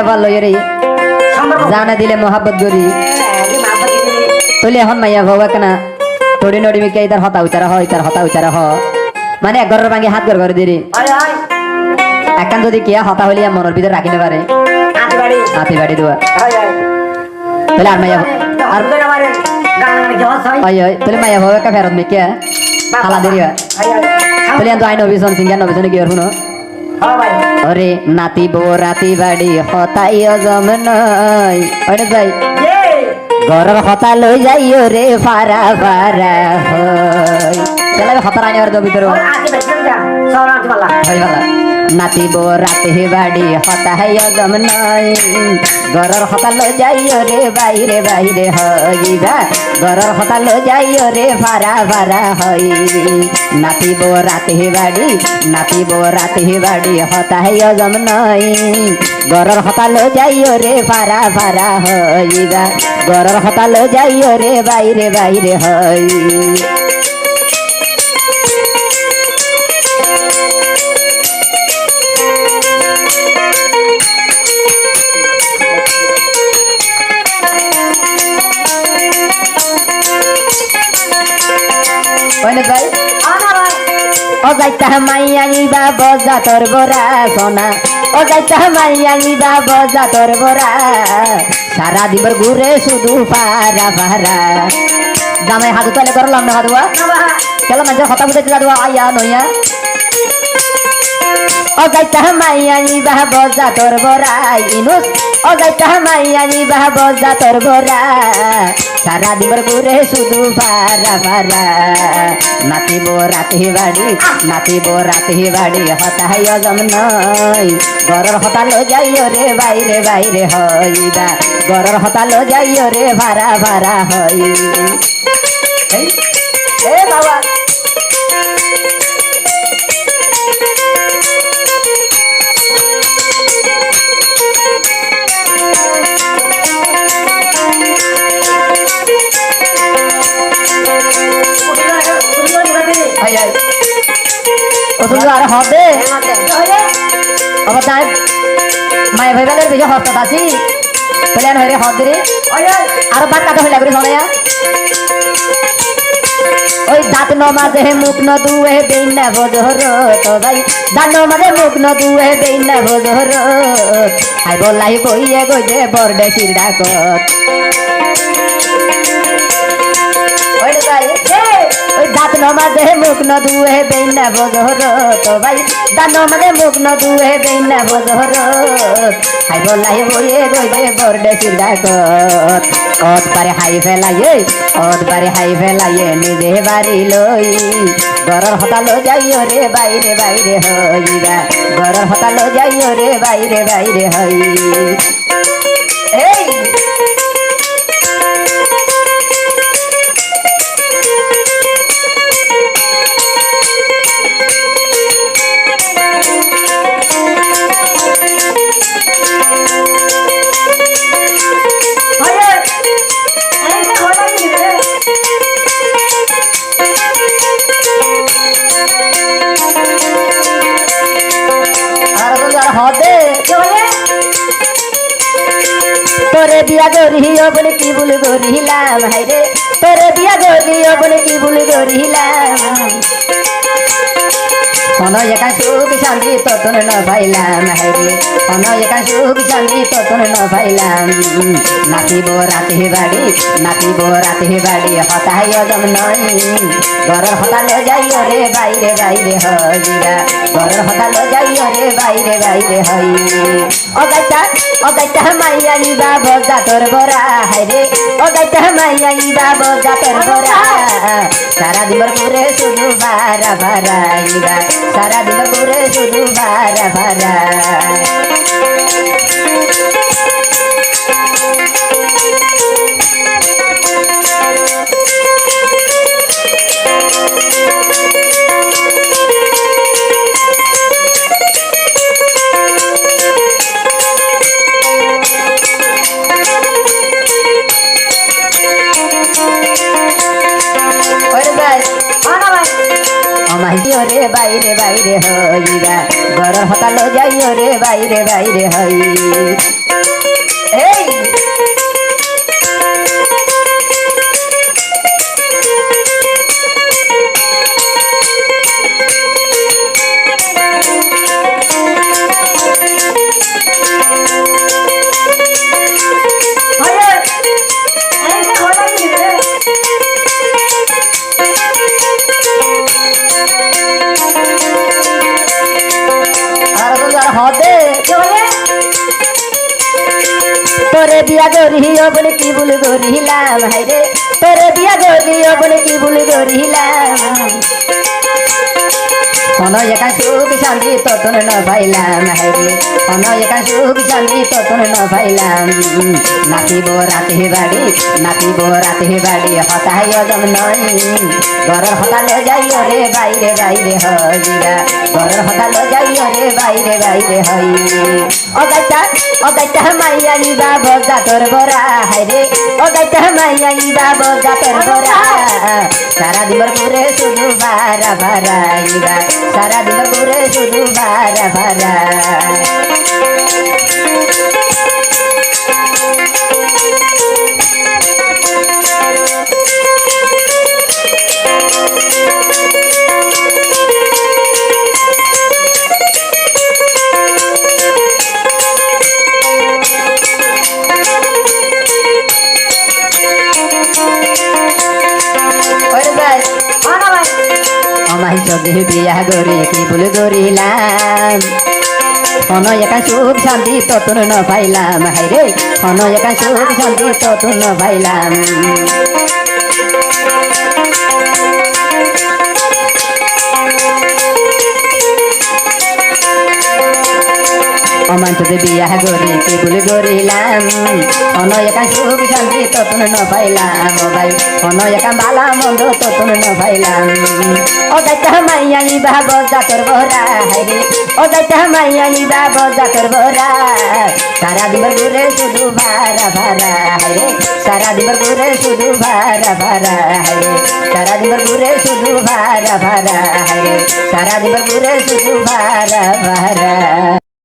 ভালো রে জানা দিলে মোহাব্বত করি তুলে এখন মাইয়া ভাবা কেনা তোড়ি নড়ি মিকে তার হতা উচারা হয় তার হতা উচারা হ মানে এক ঘরের ভাঙি হাত ঘর দিরি এখন যদি কিয়া হতা হলিয়া মনের ভিতরে রাখিতে পারে হাতি বাড়ি দেওয়া তাহলে আর মাইয়া আর তাহলে মাইয়া ভাবা একটা ফেরত মিকে খালা দেরি হয় তাহলে তো আইন অভিশন সিঙ্গার নভিশনে কি শুনো ওরে নাতি বো রাতি বাড়ি হতাই অজম নয় ওরে যাই গরর হতা লই যাইও রে ফারা ফারা হই চলে হতা রানি ওর ভিতর নাতি বো রাতি বাড়ি হতাই অজম নয় গরর হতা লই যাইও রে বাইরে বাইরে হইবা গরর হতা লই যাইও রে ফারা ফারা হই নাতি বো রাতি বাড়ি হতাই অজম নয় গরর হতা লই যাইও রে ফারা ফারা হইবা গরর হতা লই যাইও রে বাইরে বাইরে হই ও যাইতা মাইয়া নিবা বজা তোর বরা সোনা ও যাইতা মাইয়া নিবা বজা তোর বরা সারা দিবর ঘুরে শুধু পারা পারা জামাই হাত তালে করলাম না হাতুয়া কেলা মানুষের কথা বুঝাইতে যাদুয়া আইয়া নইয়া ও যাইতা মাইয়া নিবা বজা তোর বরা ইনুস ও যাইতা মাইয়া নিবা বজা তোর বরা সারা দিবর ঘুরে শুধু পারা পারা নাতিব রাতি বাড়ি হতাই অজম নয় গরর হতা লো যাইও রে বাইরে বাইরে হইবা গরর হতা লো যাইও রে ভাড়া ভাড়া হই এ বাবা আর হবে আবার তাই মায়ের ভাই বেলার বেশি হস্ত আছি প্লেন হয়ে হদ রে আর বাদ কাটা হইলা করে শোনায়া ওই দাঁত নমাজে মুখ ন দুয়ে দেই না ভোজর তো ভাই দাঁত নমাজে মুখ ন দুয়ে দেই না ভোজর আই বলাই বইয়ে গইছে বরডে সিরডা কত ওই ভাই ওই দাঁত নমাজে মুখ ন দুয়ে দেই না ভোজর তো ভাই দাঁত নমাজে মুখ ন দুয়ে দেই না ভোজর আই বলাই বইয়ে গইছে বরডে সিরডা কত অত পারে হাই ফেলাইয়ে নিজে বাড়ি লই গরর হতালো যাইও রে বাইরে বাইরে হইবা গরর হতালো যাইও রে বাইরে বাইরে হই এই তোরে বিয়া গরিও বলে কি ভুল গরিলাম হাইরে তোরে বিয়া গরিও বলে কি ভুল গরিলাম কোন একা সুখ শান্তি ততন ন পাইলাম হাইরে কোন একা সুখ শান্তি ততন ন পাইলাম নাতিব রাতি বাড়ি হতাই অজম নয় ঘরের হতালো যাইও রে বাইরে বাইরে হইবা ঘরের হতালো যাইও রে বাইরে বাইরে হই অগাইতা মাইয়া নিবা বজা তোর বরা হাইরে অগাইতা মাইয়া নিবা বজা তোর বরা সারা দিবর ঘুরে শুধু ভাড়া ভাড়া ইবা সারা দিবর ঘুরে শুধু ভাড়া ভাড়া রে বাইরে বাইরে হইবা ঘর হতালো যাইও রে বাইরে বাইরে হই তোরে বিয়া গরিও বলে কি ভুল গরিলাম হাইরে তোরে বিয়া গরিও বলে কি ভুল গরিলাম কোন একা সুখ শান্তি ততন ন পাইলাম হাইরে কোন একা সুখ শান্তি ততন ন পাইলাম নাচিব রাতে বাড়ি হতাই অদম নয় ঘরের হতালে যাইও রে বাইরে বাইরে হইরা ঘরের হতালে যাইও রে বাইরে বাইরে হই অগাইটা মাইয়া নিবা বজা তোর বরা হাইরে অগাইটা মাইয়া নিবা বজা তোর বরা সারা দিবর করে শুধু বারা বারা ইবা সারা দিবর করে শুধু বারা বারা আমায় যদি বিয়া গরি কি ভুল গরিলাম কোন একা সুখ শান্তি ততন ন পাইলাম হাইরে কোন একা সুখ শান্তি ততন ন পাইলাম অমান যদি বিয়া গরি কি ভুল গরিলাম কোন একা সুখ শান্তি ততন ন পাইলাম ভাই কোন একা বালা মন্দ ততন ন পাইলাম অগাইটা মাইয়া নিবা বজা তোর বরা হাইরে অগাইটা মাইয়া নিবা বজা তোর বরা সারা দিবর ঘুরে শুধু ভারা ভারা হাইরে সারা দিবর ঘুরে শুধু ভারা ভারা হাইরে সারা দিবর ঘুরে শুধু ভারা ভারা হাইরে সারা দিবর ঘুরে শুধু ভারা ভারা